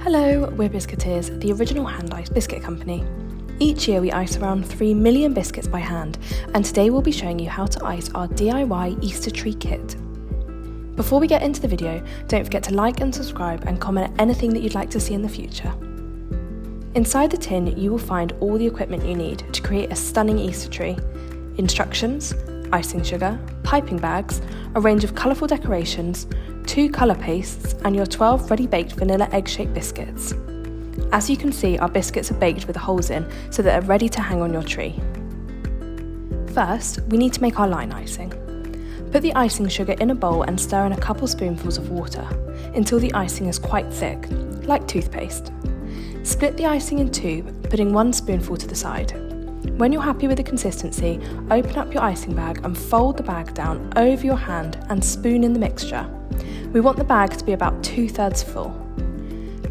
Hello, we're Biscuiteers, the original hand-iced biscuit company. Each year we ice around 3 million biscuits by hand, and today we'll be showing you how to ice our DIY Easter tree kit. Before we get into the video, don't forget to like and subscribe and comment anything that you'd like to see in the future. Inside the tin you will find all the equipment you need to create a stunning Easter tree. Instructions, icing sugar, piping bags, a range of colourful decorations, 2 colour pastes and your 12 ready-baked vanilla egg-shaped biscuits. As you can see, our biscuits are baked with holes in so that they're ready to hang on your tree. First, we need to make our line icing. Put the icing sugar in a bowl and stir in a couple spoonfuls of water until the icing is quite thick, like toothpaste. Split the icing in 2, putting 1 spoonful to the side. When you're happy with the consistency, open up your icing bag and fold the bag down over your hand and spoon in the mixture. We want the bag to be about 2/3 full.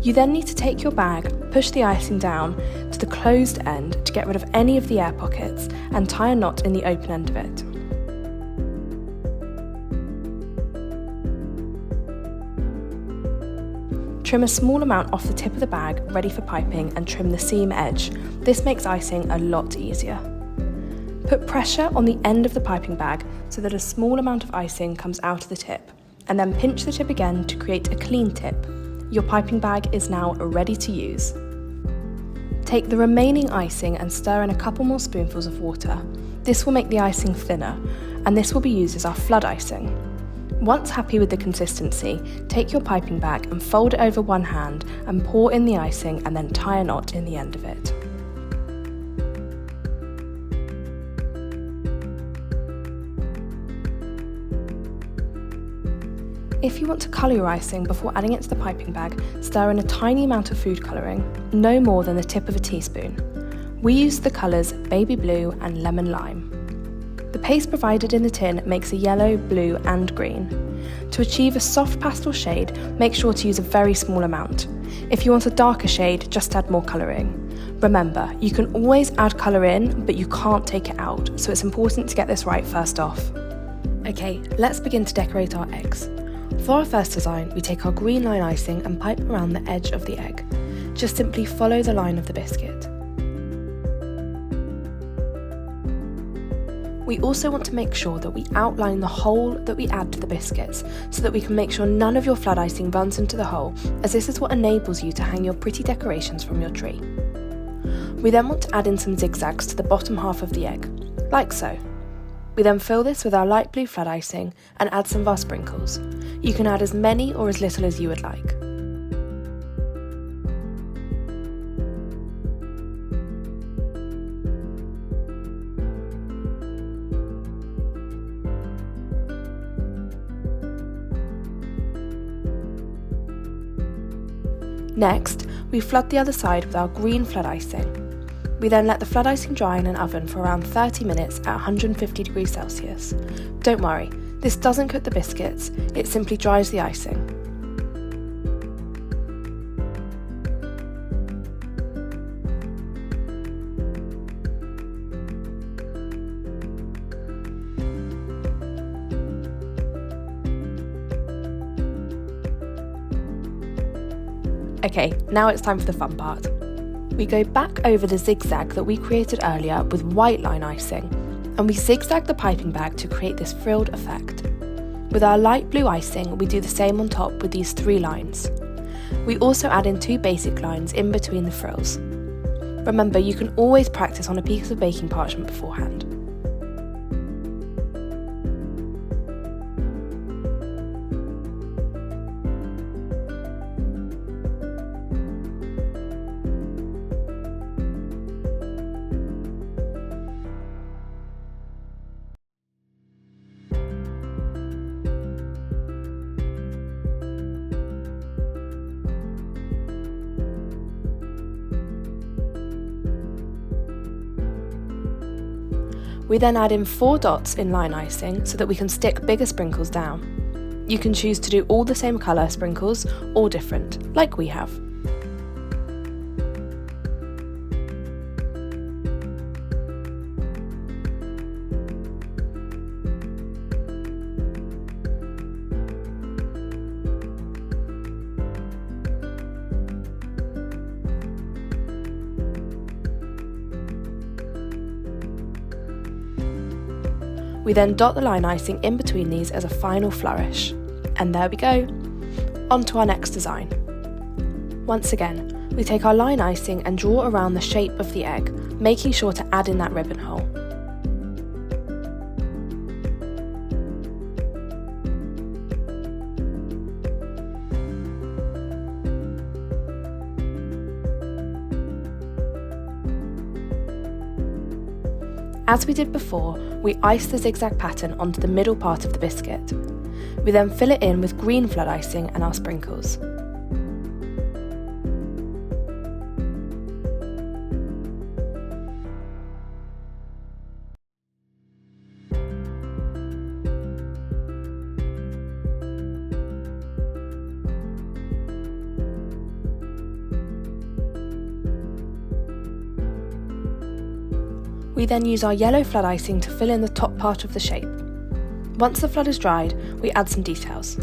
You then need to take your bag, push the icing down to the closed end to get rid of any of the air pockets and tie a knot in the open end of it. Trim a small amount off the tip of the bag ready for piping and trim the seam edge. This makes icing a lot easier. Put pressure on the end of the piping bag so that a small amount of icing comes out of the tip, and then pinch the tip again to create a clean tip. Your piping bag is now ready to use. Take the remaining icing and stir in a couple more spoonfuls of water. This will make the icing thinner, and this will be used as our flood icing. Once happy with the consistency, take your piping bag and fold it over one hand and pour in the icing and then tie a knot in the end of it. If you want to colour your icing before adding it to the piping bag, stir in a tiny amount of food colouring, no more than the tip of a teaspoon. We use the colours baby blue and lemon lime. The paste provided in the tin makes a yellow, blue and green. To achieve a soft pastel shade, make sure to use a very small amount. If you want a darker shade, just add more colouring. Remember, you can always add colour in, but you can't take it out, so it's important to get this right first off. Okay, let's begin to decorate our eggs. For our first design, we take our green line icing and pipe around the edge of the egg. Just simply follow the line of the biscuit. We also want to make sure that we outline the hole that we add to the biscuits so that we can make sure none of your flood icing runs into the hole, as this is what enables you to hang your pretty decorations from your tree. We then want to add in some zigzags to the bottom half of the egg, like so. We then fill this with our light blue flood icing and add some of our sprinkles. You can add as many or as little as you would like. Next, we flood the other side with our green flood icing. We then let the flood icing dry in an oven for around 30 minutes at 150 degrees Celsius. Don't worry, this doesn't cook the biscuits, it simply dries the icing. Okay, now it's time for the fun part. We go back over the zigzag that we created earlier with white line icing, and we zigzag the piping bag to create this frilled effect. With our light blue icing, we do the same on top with these 3 lines. We also add in 2 basic lines in between the frills. Remember, you can always practice on a piece of baking parchment beforehand. We then add in 4 dots in line icing so that we can stick bigger sprinkles down. You can choose to do all the same colour sprinkles or different, like we have. We then dot the line icing in between these as a final flourish. And there we go! On to our next design. Once again, we take our line icing and draw around the shape of the egg, making sure to add in that ribbon hole. As we did before, we ice the zigzag pattern onto the middle part of the biscuit. We then fill it in with green flood icing and our sprinkles. We then use our yellow flood icing to fill in the top part of the shape. Once the flood is dried, we add some details.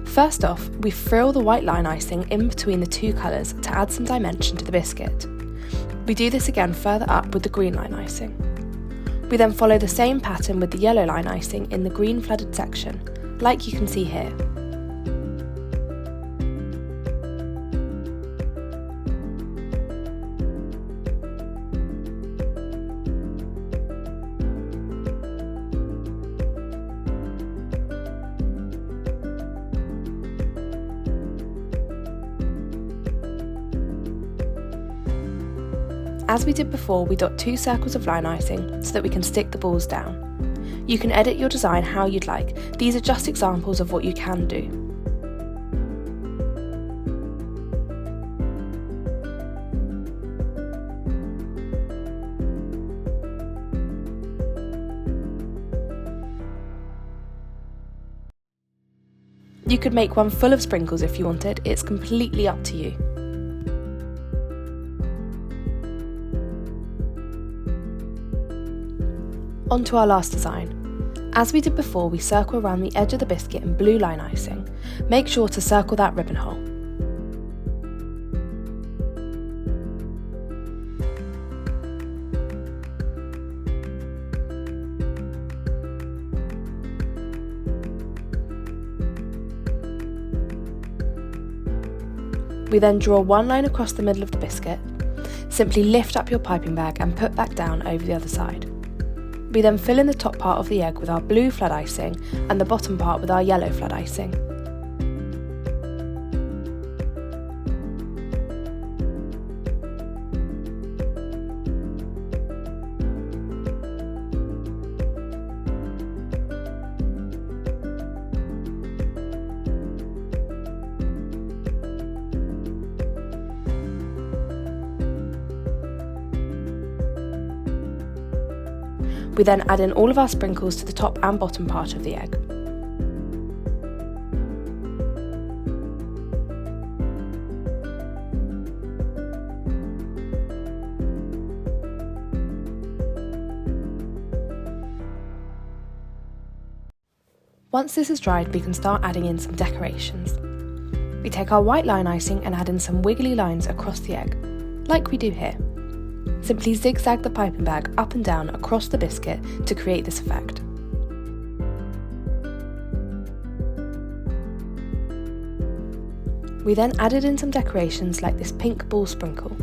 First off, we frill the white line icing in between the two colours to add some dimension to the biscuit. We do this again further up with the green line icing. We then follow the same pattern with the yellow line icing in the green flooded section, like you can see here. As we did before, we dot 2 circles of line icing so that we can stick the balls down. You can edit your design how you'd like. These are just examples of what you can do. You could make one full of sprinkles if you wanted, it's completely up to you. On to our last design. As we did before, we circle around the edge of the biscuit in blue line icing. Make sure to circle that ribbon hole. We then draw one line across the middle of the biscuit. Simply lift up your piping bag and put back down over the other side. We then fill in the top part of the egg with our blue flood icing and the bottom part with our yellow flood icing. We then add in all of our sprinkles to the top and bottom part of the egg. Once this is dried, we can start adding in some decorations. We take our white line icing and add in some wiggly lines across the egg, like we do here. Simply zigzag the piping bag up and down across the biscuit to create this effect. We then added in some decorations like this pink ball sprinkle.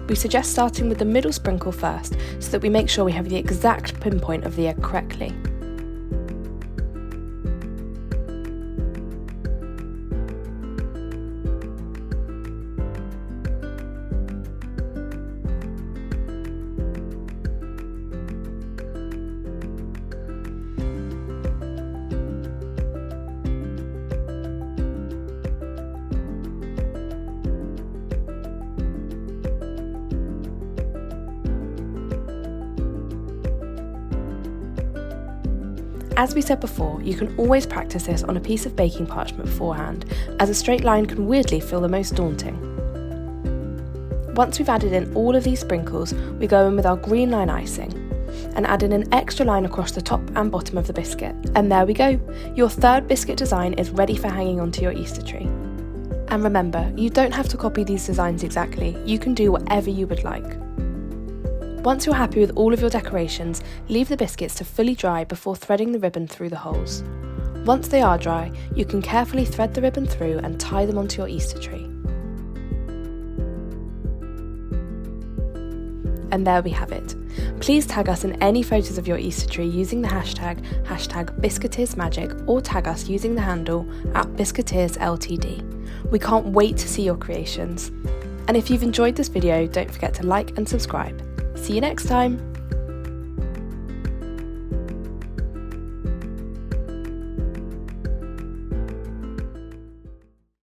We suggest starting with the middle sprinkle first so that we make sure we have the exact pinpoint of the egg correctly. As we said before, you can always practice this on a piece of baking parchment beforehand, as a straight line can weirdly feel the most daunting. Once we've added in all of these sprinkles, we go in with our green line icing and add in an extra line across the top and bottom of the biscuit. And there we go! Your third biscuit design is ready for hanging onto your Easter tree. And remember, you don't have to copy these designs exactly, you can do whatever you would like. Once you're happy with all of your decorations, leave the biscuits to fully dry before threading the ribbon through the holes. Once they are dry, you can carefully thread the ribbon through and tie them onto your Easter tree. And there we have it. Please tag us in any photos of your Easter tree using the hashtag #BiscuiteersMagic, or tag us using the handle @BiscuiteersLTD. We can't wait to see your creations. And if you've enjoyed this video, don't forget to like and subscribe. See you next time!